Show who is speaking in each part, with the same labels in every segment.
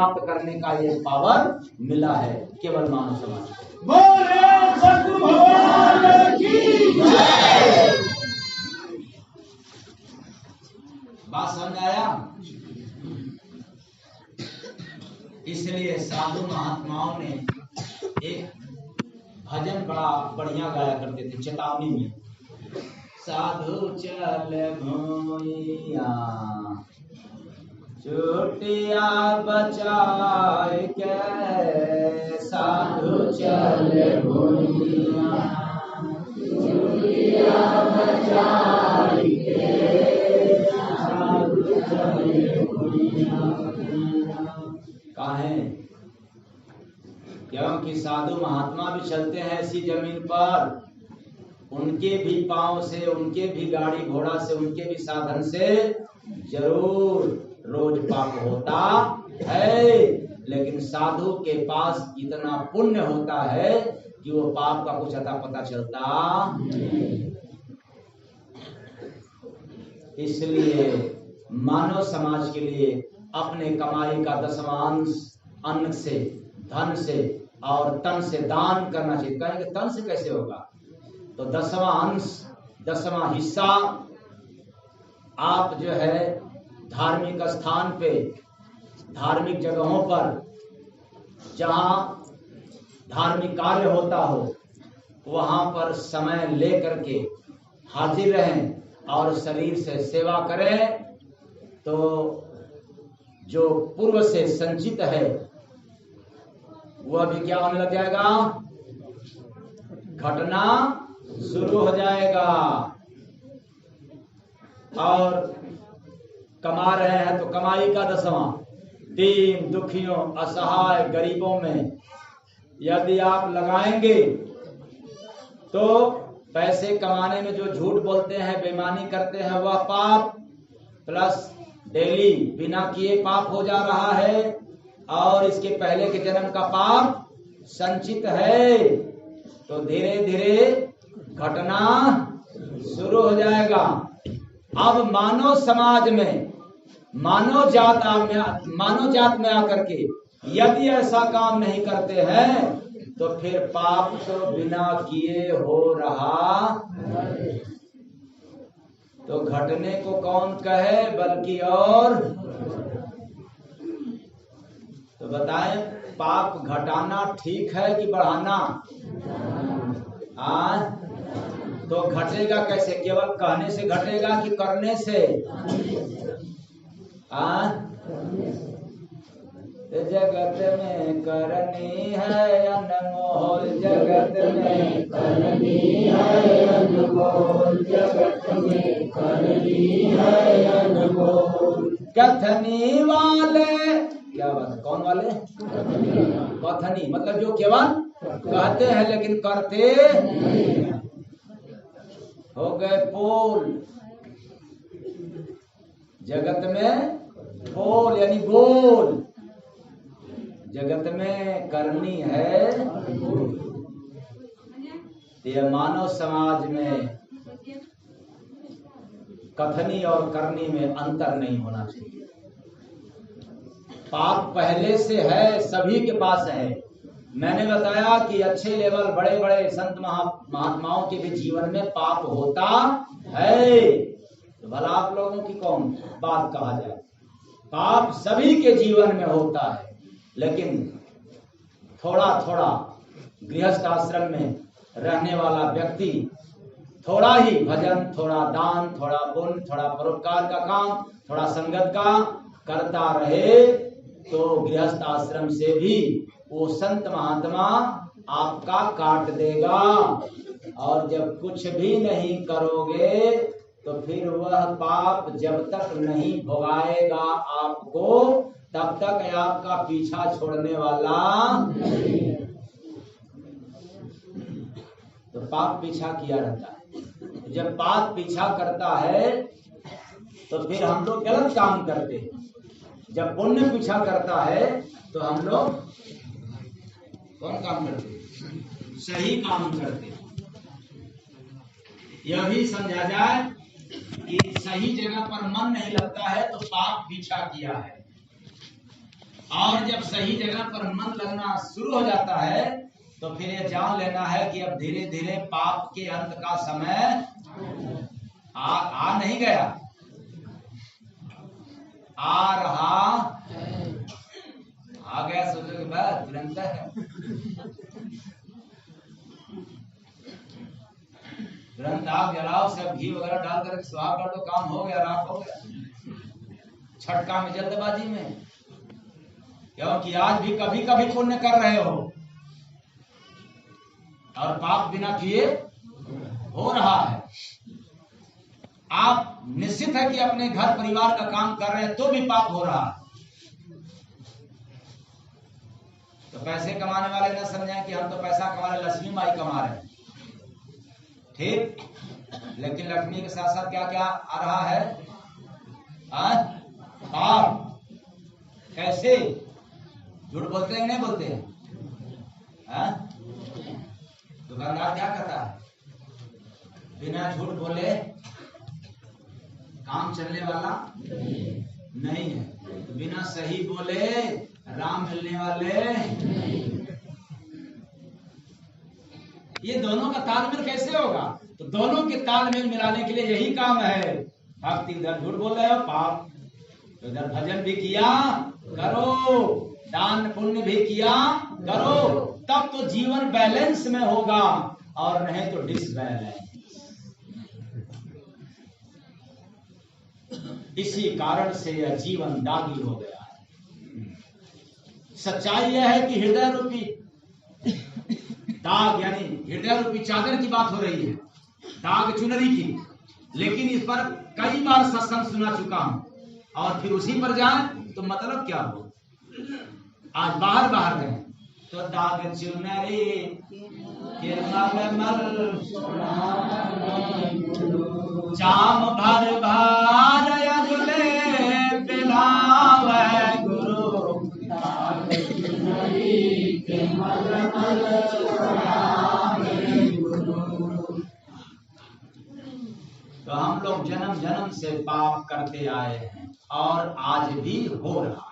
Speaker 1: प्राप्त करने का ये पावर मिला है केवल मानव समाज को। बात समझ आया? इसलिए साधु महात्माओं ने एक भजन बड़ा बढ़िया गाया करते थे चेतावनी में। साधु चल भूइया चोटिया बचाए के, साधु चल भूइया चोटिया बचाए के, साधु चल भूइया। काहे? क्योंकि साधु महात्मा भी चलते हैं ऐसी जमीन पर, उनके भी पांव से, उनके भी गाड़ी घोड़ा से, उनके भी साधन से जरूर रोज पाप होता है, लेकिन साधु के पास इतना पुण्य होता है कि वो पाप का कुछ अता पता चलता। इसलिए मानव समाज के लिए अपने कमाई का 10वां अन्न से, धन से और तन से दान करना चाहिए। कहेंगे तन से कैसे होगा? तो 10वां अंश, 10वां हिस्सा आप जो है धार्मिक स्थान पे, धार्मिक जगहों पर जहां धार्मिक कार्य होता हो वहां पर समय ले करके हाजिर रहें और शरीर से सेवा करें, तो जो पूर्व से संचित है वह भी क्या होने लग जाएगा? घटना शुरू हो जाएगा। और कमा रहे हैं तो कमाई का 10वां दीन दुखियों, असहाय, गरीबों में यदि आप लगाएंगे तो पैसे कमाने में जो झूठ बोलते हैं, बेईमानी करते हैं, वह पाप प्लस डेली बिना किए पाप हो जा रहा है, और इसके पहले के जन्म का पाप संचित है, तो धीरे धीरे घटना शुरू हो जाएगा। अब मानव समाज में, मानव जात में आकर के यदि ऐसा काम नहीं करते हैं तो फिर पाप तो बिना किए हो रहा। तो घटने को कौन कहे बल्कि और। तो बताएं, पाप घटाना ठीक है कि बढ़ाना? तो घटेगा कैसे? केवल कहने से घटेगा कि करने से? जगत में करनी है अनमोल, जगत में करनी है अनमोल, जगत में करनी है अनमोल। कथनी वाले, क्या बात है? कौन वाले? कथनी मतलब जो केवल कहते हैं लेकिन करते हो गए पोल। जगत में पोल यानी गोल, जगत में करनी है। यह मानव समाज में कथनी और करनी में अंतर नहीं होना चाहिए। पाप पहले से है, सभी के पास है। मैंने बताया कि अच्छे लेवल, बड़े बड़े संत महात्माओं के भी जीवन में पाप होता है, तो भला आप लोगों की कौन बात कहा जाए। पाप सभी के जीवन में होता है, लेकिन थोड़ा थोड़ा गृहस्थ आश्रम में रहने वाला व्यक्ति थोड़ा ही भजन, थोड़ा दान, थोड़ा पुण्य, थोड़ा परोपकार का काम, थोड़ा संगत का करता रहे, तो गृहस्थ आश्रम से भी वो संत महात्मा आपका काट देगा। और जब कुछ भी नहीं करोगे तो फिर वह पाप जब तक नहीं भोगाएगा आपको, तब तक आपका पीछा छोड़ने वाला नहीं। तो पाप पीछा किया रहता है। जब पाप पीछा करता है तो फिर हम लोग गलत काम करते हैं। जब पुण्य पीछा करता है तो हम लोग कौन काम करते हैं? सही काम करते हैं। यह भी समझा जाए कि सही जगह पर मन नहीं लगता है तो पाप पीछा किया है। और जब सही जगह पर मन लगना शुरू हो जाता है तो फिर ये जान लेना है कि अब धीरे धीरे पाप के अंत का समय आ नहीं गया, आ रहा, आ गया। सोचो कि बस तुरंत है, तुरंत आग जलाओ, सब घी वगैरह डाल कर सुहाग कर दो, काम हो गया, राख हो गया। छटका में जल्दबाजी में, क्योंकि आज भी कभी कभी पुण्य कर रहे हो और पाप बिना किए हो रहा है। आप निश्चित है कि अपने घर परिवार का काम कर रहे हैं तो भी पाप हो रहा है। तो पैसे कमाने वाले न समझें कि हम तो पैसा कमा रहे, लक्ष्मी माई कमा रहे हैं, ठीक, लेकिन लक्ष्मी के साथ साथ क्या क्या आ रहा है? पाप। कैसे? झूठ बोलते हैं नहीं बोलते हैं? दुकानदार क्या करता है? बिना झूठ बोले काम चलने वाला नहीं है, बिना सही बोले राम मिलने वाले। ये दोनों का तालमेल कैसे होगा? तो दोनों के तालमेल मिलाने के लिए यही काम है। भक्ति इधर झूठ बोल रहे हो, पाप, तो इधर भजन भी किया करो, दान पुण्य भी किया करो, तब तो जीवन बैलेंस में होगा, और नहीं तो डिसबैलेंस। इसी कारण से यह जीवन दागी हो गया है। सच्चाई यह है कि हृदय रूपी दाग, यानी हृदय रूपी चादर की बात हो रही है, दाग चुनरी की, लेकिन इस पर कई बार सत्संग सुना चुका हूं, और फिर उसी पर जाए तो मतलब क्या हो? आज बाहर गए तो दाग चुनरी के मलमल चाम भर भार अजुले पिलावे गुरु, तो हम लोग जन्म जन्म से पाप करते आए हैं और आज भी हो रहा है।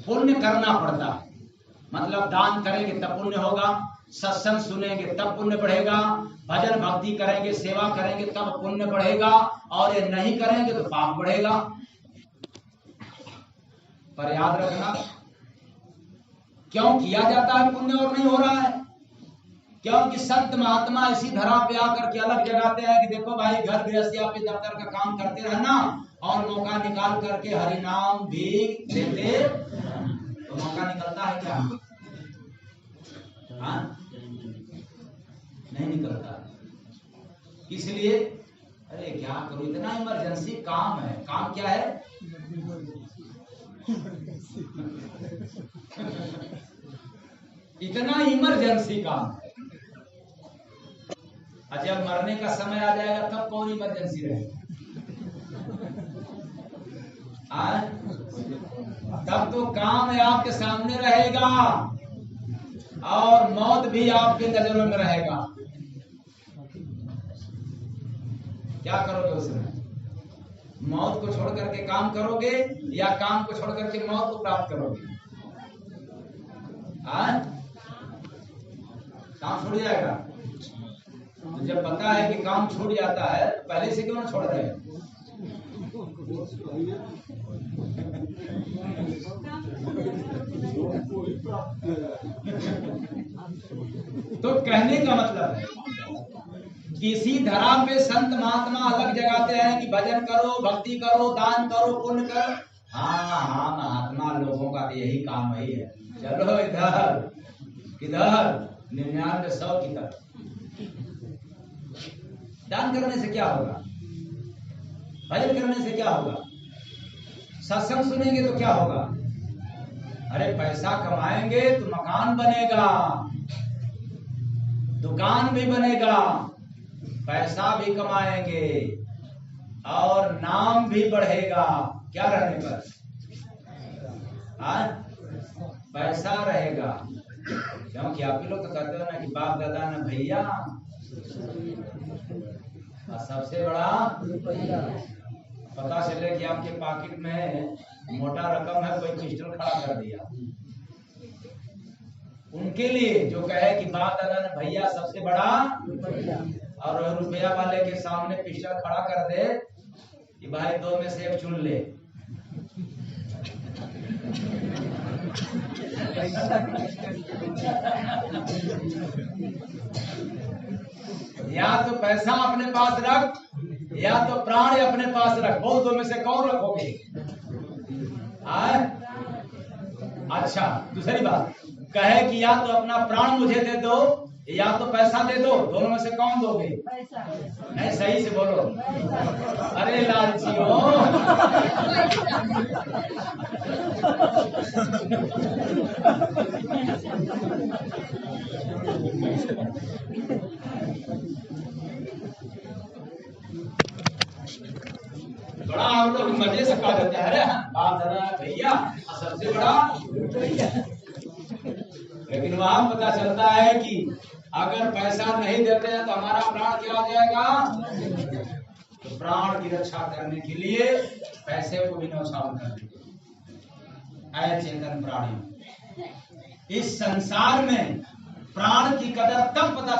Speaker 1: पुण्य करना पड़ता है, मतलब दान करेंगे तब पुण्य होगा, सत्संग सुनेंगे तब पुण्य बढ़ेगा, भजन भक्ति करेंगे, सेवा करेंगे तब पुण्य बढ़ेगा, और ये नहीं करेंगे तो पाप बढ़ेगा। पर याद रखना, क्यों किया जाता है पुण्य और नहीं हो रहा है? क्योंकि संत महात्मा इसी धरा पे आकर के अलग जगाते हैं कि देखो भाई, घर गृहस्थी पे दफ्तर का काम करते रहना और मौका निकाल करके हरिनाम भी देते, तो मौका निकलता है क्या? नहीं निकलता। इसलिए अरे क्या करूं, इतना इमरजेंसी काम है। काम क्या है? इतना इमरजेंसी काम है। जब मरने का समय आ जाएगा तब कौन इमरजेंसी रहेगा? तब तो काम है आपके सामने रहेगा और मौत भी आपके नजरों में रहेगा। क्या करोगे उसमें? मौत को छोड़ करके काम करोगे या काम को छोड़ करके मौत को प्राप्त करोगे? काम छूट जाएगा। तो जब पता है कि काम छूट जाता है तो पहले से क्यों ना छोड़ रहे? तो कहने का मतलब है किसी धरा पे संत महात्मा अलग जगाते हैं कि भजन करो, भक्ति करो, दान करो, पुण्य करो। हाँ, महात्मा लोगों का यही काम ही है। चलो इधर किधर 99-100 की तरफ। दान करने से क्या होगा? भजन करने से क्या होगा? सत्संग सुनेंगे तो क्या होगा? अरे पैसा कमाएंगे तो मकान बनेगा, दुकान भी बनेगा, पैसा भी कमाएंगे और नाम भी बढ़ेगा। क्या रहने पर? पैसा रहेगा। क्योंकि आप लोग तो कहते हो ना कि बाप दादा न भैया, सबसे बड़ा पता चले कि आपके पॉकेट में मोटा रकम है, कोई पिस्टल खड़ा कर दिया। उनके लिए जो कहे कि बाप दादा ने भैया सबसे बड़ा, और रुपया वाले के सामने पिस्टल खड़ा कर दे कि भाई 2 में से एक चुन ले, या तो पैसा अपने पास रख या तो प्राण अपने पास रख, बोल 2 में से कौन रखोगे? अच्छा, दूसरी बात कहे कि या तो अपना प्राण मुझे दे दो या तो पैसा दे दो, दोनों में से कौन दोगे? नहीं, सही से बोलो। अरे लालचियों, बड़ा हम लोग मजे से कहा देते हैं बाप दादा भैया सबसे बड़ा, लेकिन वहां पता चलता है कि अगर पैसा नहीं देते हैं तो हमारा प्राण क्या हो जाएगा? तो प्राण की रक्षा करने के लिए पैसे को भी न्यौछावर कर देते। चेतन प्राणी, इस संसार में प्राण की कदर तब पता